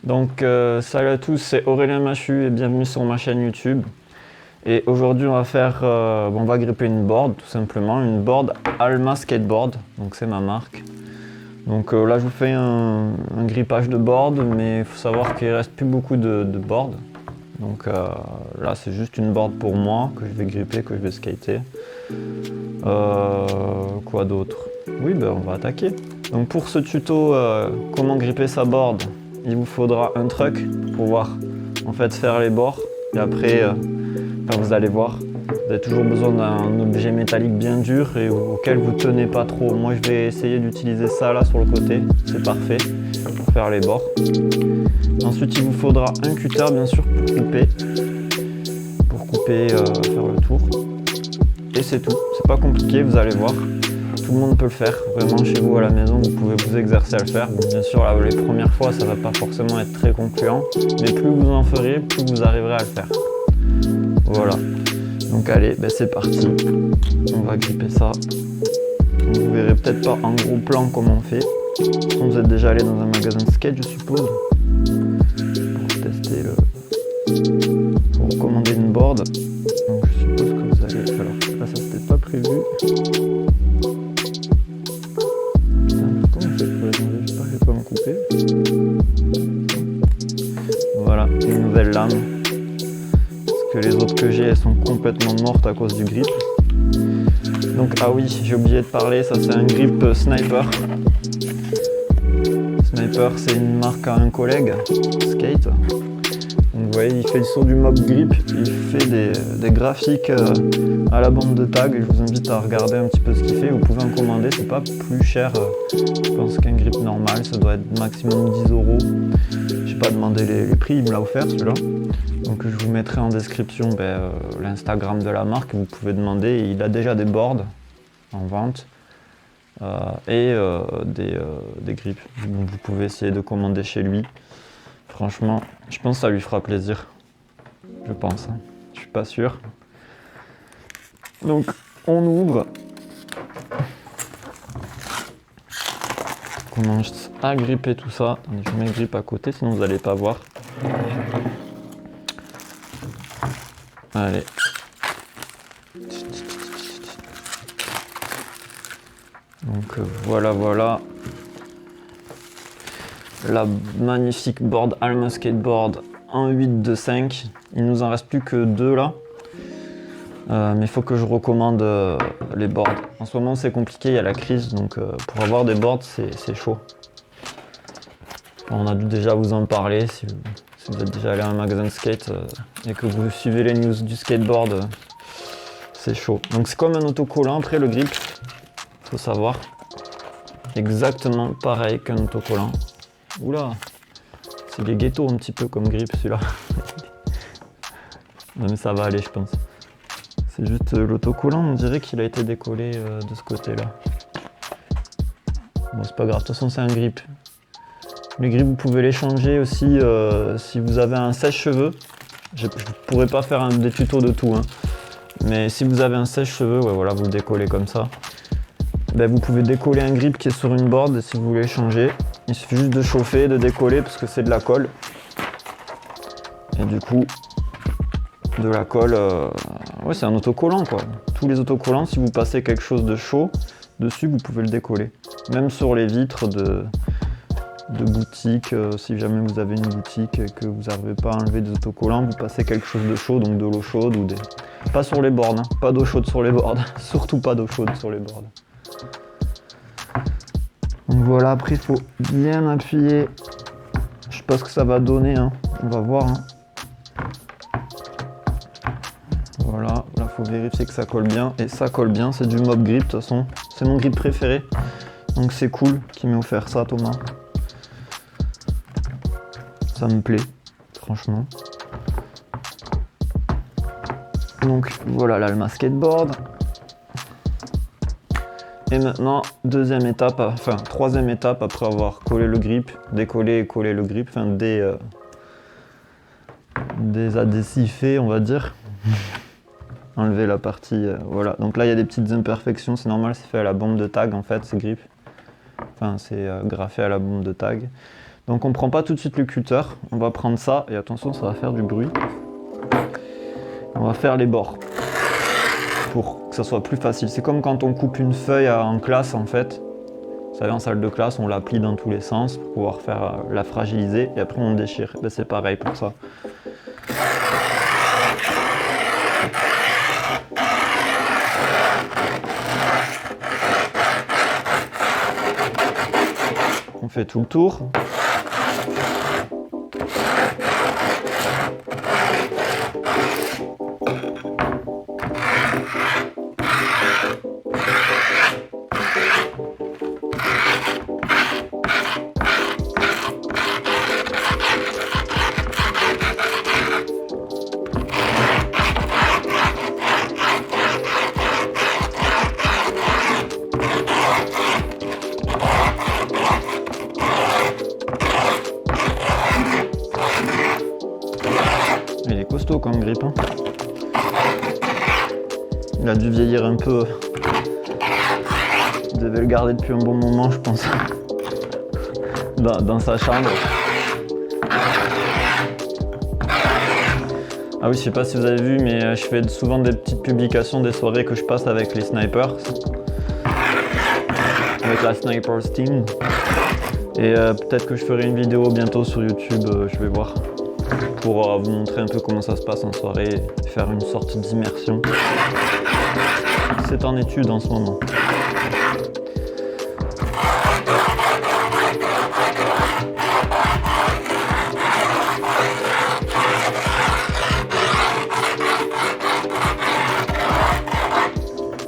Donc salut à tous, c'est Aurélien Machu et bienvenue sur ma chaîne YouTube. Et aujourd'hui on va gripper une board tout simplement, une board Alma Skateboard, donc c'est ma marque. Donc là je vous fais un grippage de board, mais il faut savoir qu'il reste plus beaucoup de board. Donc là c'est juste une board pour moi que je vais gripper, que je vais skater. Quoi d'autre? Oui, on va attaquer. Donc pour ce tuto comment gripper sa board, il vous faudra un truck pour pouvoir en fait faire les bords. Et après, vous allez voir, vous avez toujours besoin d'un objet métallique bien dur et auquel vous tenez pas trop. Moi je vais essayer d'utiliser ça là sur le côté, c'est parfait pour faire les bords. Ensuite il vous faudra un cutter bien sûr pour couper, faire le tour. Et c'est tout, c'est pas compliqué, vous allez voir. Tout le monde peut le faire, vraiment chez vous à la maison, vous pouvez vous exercer à le faire. Bon, bien sûr, là, les premières fois, ça va pas forcément être très concluant, mais plus vous en ferez, plus vous arriverez à le faire. Voilà. Donc allez, c'est parti. On va gripper ça. Donc, vous verrez peut-être pas en gros plan comment on fait. Vous êtes déjà allé dans un magasin de skate, je suppose, pour tester pour commander une board. Donc je suppose que vous allez. Alors là, ça c'était pas prévu. Voilà, une nouvelle lame. Parce que les autres que j'ai, elles sont complètement mortes à cause du grip. Donc, ah oui, j'ai oublié de parler, ça c'est un grip Sniper. Sniper, c'est une marque à un collègue, skate. Donc, vous voyez, il fait le saut du mob grip, il fait des graphiques à la bande de tag. Je vous invite à regarder un petit peu ce qu'il fait. Vous pouvez en commander, c'est pas plus cher, je pense qu'un grip normal, ça doit être maximum 10 €. J'ai pas demandé les prix, il me l'a offert celui-là. Donc je vous mettrai en description l'Instagram de la marque, vous pouvez demander. Il a déjà des boards en vente et des grips. Donc vous pouvez essayer de commander chez lui. Franchement, je pense que ça lui fera plaisir. Je pense, hein. Je suis pas sûr. Donc on ouvre. On commence à gripper tout ça. Attendez, je mets le grip à côté, sinon vous n'allez pas voir. Allez. Donc voilà. La magnifique board Alma Skateboard en 8/5. Il nous en reste plus que 2 là. Mais il faut que je recommande les boards. En ce moment c'est compliqué, il y a la crise, donc pour avoir des boards c'est chaud. On a dû déjà vous en parler si vous êtes déjà allé à un magasin de skate et que vous suivez les news du skateboard, c'est chaud. Donc c'est comme un autocollant après le grip, faut savoir. Exactement pareil qu'un autocollant. Oula, c'est des ghettos un petit peu comme grip celui-là. Non mais ça va aller je pense. C'est juste l'autocollant, on dirait qu'il a été décollé de ce côté-là. Bon, c'est pas grave, de toute façon c'est un grip. Les grips, vous pouvez les changer aussi si vous avez un sèche-cheveux. Je ne pourrais pas faire des tutos de tout, hein. Mais si vous avez un sèche-cheveux, voilà, vous le décollez comme ça. Vous pouvez décoller un grip qui est sur une board et si vous voulez le changer, il suffit juste de chauffer, de décoller parce que c'est de la colle. Et du coup, de la colle, c'est un autocollant quoi. Tous les autocollants, si vous passez quelque chose de chaud dessus, vous pouvez le décoller. Même sur les vitres de boutique, si jamais vous avez une boutique et que vous n'arrivez pas à enlever des autocollants, vous passez quelque chose de chaud, donc de l'eau chaude ou des... Pas sur les boards, hein. Pas d'eau chaude sur les boards, surtout pas d'eau chaude sur les boards. Donc voilà, après il faut bien appuyer. Je sais pas ce que ça va donner, hein. On va voir. Hein. Voilà, là faut vérifier que ça colle bien. Et ça colle bien, c'est du mob grip de toute façon. C'est mon grip préféré. Donc c'est cool qu'il m'ait offert ça, Thomas. Ça me plaît, franchement. Donc voilà l'Alma Skateboard. Et maintenant, deuxième étape, enfin troisième étape après avoir collé le grip, décollé et collé le grip, enfin désadhésifé on va dire. Enlever la partie, voilà. Donc là il y a des petites imperfections, c'est normal, c'est fait à la bombe de tag en fait, ces grips. Enfin c'est graffé à la bombe de tag. Donc on prend pas tout de suite le cutter, on va prendre ça, et attention ça va faire du bruit. On va faire les bords, pour que ça soit plus facile. C'est comme quand on coupe une feuille en classe en fait. Vous savez, en salle de classe, on la plie dans tous les sens pour pouvoir faire la fragiliser, et après on déchire. Ben, c'est pareil pour ça. On fait tout le tour. Il est costaud comme grip, hein. Il a dû vieillir un peu. Il devait le garder depuis un bon moment, je pense. Dans sa chambre. Ah oui, je sais pas si vous avez vu, mais je fais souvent des petites publications des soirées que je passe avec les snipers. Avec la Snipers Team. Et peut-être que je ferai une vidéo bientôt sur YouTube, je vais voir. Pour vous montrer un peu comment ça se passe en soirée et faire une sorte d'immersion. C'est en étude en ce moment.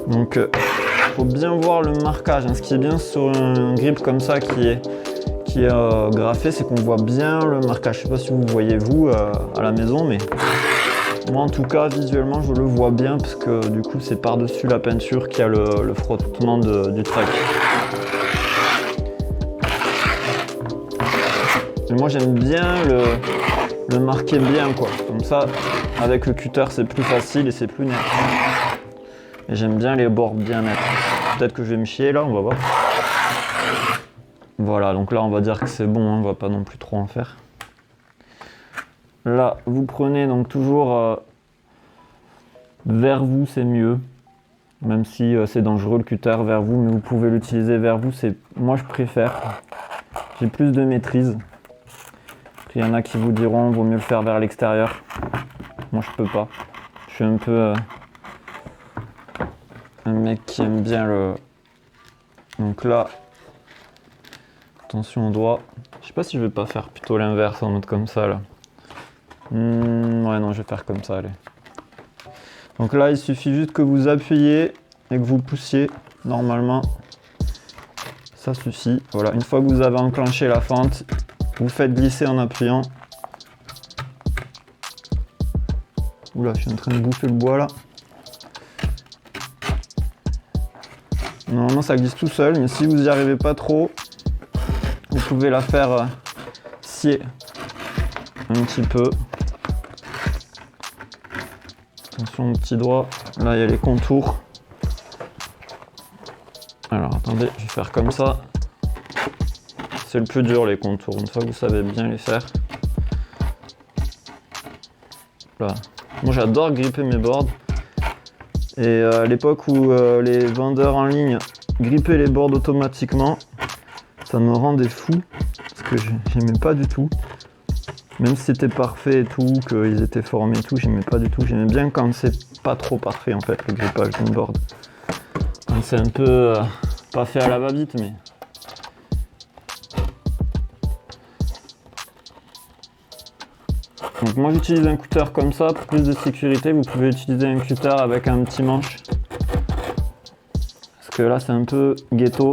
Donc faut bien voir le marquage, hein. Ce qui est bien sur un grip comme ça qui est graffé, c'est qu'on voit bien le marquage. Je sais pas si vous voyez vous à la maison, mais moi en tout cas visuellement je le vois bien parce que du coup c'est par-dessus la peinture qu'il y a le frottement du track. Et moi j'aime bien le marquer bien quoi. Comme ça avec le cutter c'est plus facile et c'est plus net. Et j'aime bien les bords bien nets. Peut-être que je vais me chier là, on va voir. Voilà, donc là on va dire que c'est bon, hein, on va pas non plus trop en faire. Là, vous prenez donc toujours vers vous, c'est mieux. Même si c'est dangereux le cutter vers vous, mais vous pouvez l'utiliser vers vous, moi je préfère. J'ai plus de maîtrise. Après il y en a qui vous diront vaut mieux le faire vers l'extérieur. Moi je peux pas. Je suis un peu un mec qui aime bien le... Donc là, attention au doigt. Je sais pas si je vais pas faire plutôt l'inverse en mode comme ça là. Ouais non, je vais faire comme ça, allez. Donc là, il suffit juste que vous appuyez et que vous poussiez. Normalement, ça suffit. Voilà, une fois que vous avez enclenché la fente, vous faites glisser en appuyant. Oula, je suis en train de bouffer le bois là. Normalement ça glisse tout seul, mais si vous n'y arrivez pas trop, vous pouvez la faire scier un petit peu. Attention au petit doigt, là il y a les contours. Alors attendez, je vais faire comme ça. C'est le plus dur les contours, une fois que vous savez bien les faire. Là. Moi j'adore gripper mes boards. Et à l'époque où les vendeurs en ligne grippaient les boards automatiquement, ça me rendait fou, parce que j'aimais pas du tout. Même si c'était parfait et tout, qu'ils étaient formés et tout, j'aimais pas du tout. J'aimais bien quand c'est pas trop parfait en fait, le grippage d'une board. Quand c'est un peu pas fait à la va-vite, mais... Donc moi j'utilise un cutter comme ça, pour plus de sécurité, vous pouvez utiliser un cutter avec un petit manche. Parce que là c'est un peu ghetto.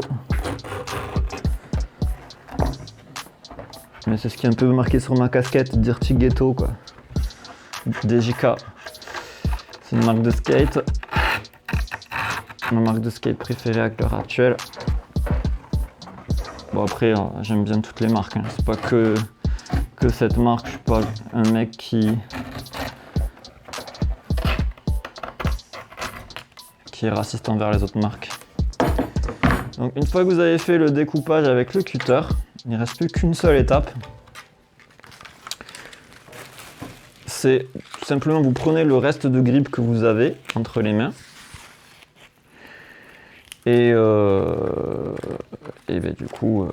Mais c'est ce qui est un peu marqué sur ma casquette, Dirty Ghetto quoi. DJK. C'est une marque de skate. ma marque de skate préférée à l'heure actuelle. Bon après, j'aime bien toutes les marques, hein. C'est pas que cette marque, je suis pas un mec qui est raciste envers les autres marques. Donc une fois que vous avez fait le découpage avec le cutter, il ne reste plus qu'une seule étape. C'est tout simplement vous prenez le reste de grip que vous avez entre les mains et ben, du coup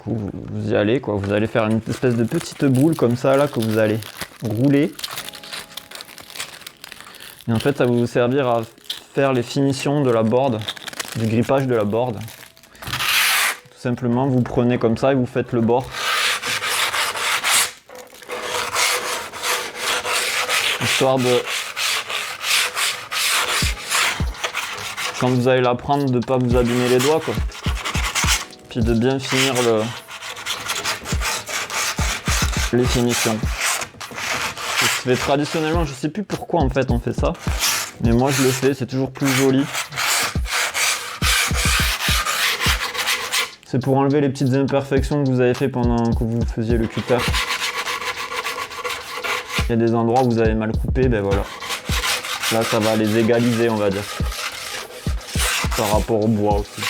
vous y allez quoi. Vous allez faire une espèce de petite boule comme ça là que vous allez rouler. Et en fait ça va vous servir à faire les finitions de la board, du grippage de la board. Tout simplement vous prenez comme ça et vous faites le bord. Histoire de, quand vous allez la prendre, de ne pas vous abîmer les doigts quoi. Puis de bien finir les finitions. Ça se fait traditionnellement, je sais plus pourquoi en fait on fait ça, mais moi je le fais, c'est toujours plus joli. C'est pour enlever les petites imperfections que vous avez fait pendant que vous faisiez le cutter. Il y a des endroits où vous avez mal coupé, ben voilà. Là ça va les égaliser on va dire. Par rapport au bois aussi.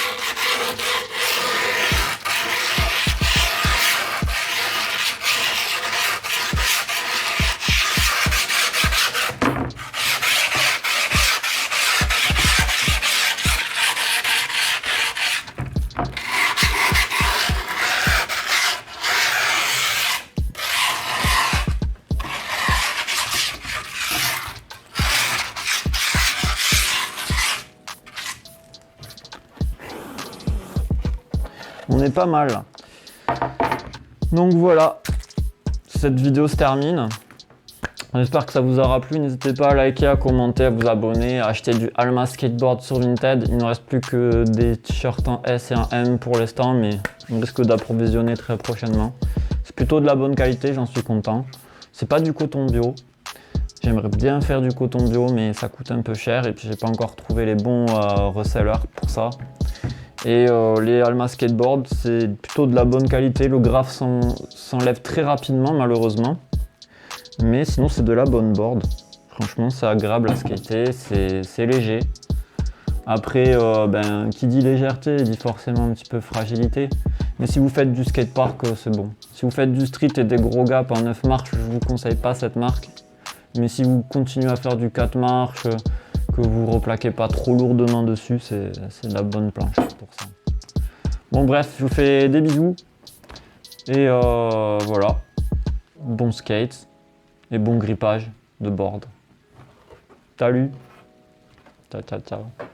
On est pas mal. Donc voilà, cette vidéo se termine. J'espère que ça vous aura plu. N'hésitez pas à liker, à commenter, à vous abonner, à acheter du Alma Skateboard sur Vinted. Il ne reste plus que des t-shirts en S et en M pour l'instant, mais on risque d'approvisionner très prochainement. C'est plutôt de la bonne qualité, j'en suis content. C'est pas du coton bio. J'aimerais bien faire du coton bio, mais ça coûte un peu cher et puis j'ai pas encore trouvé les bons resellers pour ça. Et les Alma Skateboard, c'est plutôt de la bonne qualité. Le graphe s'enlève très rapidement, malheureusement. Mais sinon, c'est de la bonne board. Franchement, c'est agréable à skater, c'est léger. Après, qui dit légèreté, dit forcément un petit peu fragilité. Mais si vous faites du skatepark, c'est bon. Si vous faites du street et des gros gaps en 9 marches, je vous conseille pas cette marque. Mais si vous continuez à faire du 4 marches, que vous replaquez pas trop lourdement dessus, c'est de la bonne planche pour ça. Bon bref, je vous fais des bisous et voilà, bon skate et bon grippage de board. Salut, ciao ciao ciao.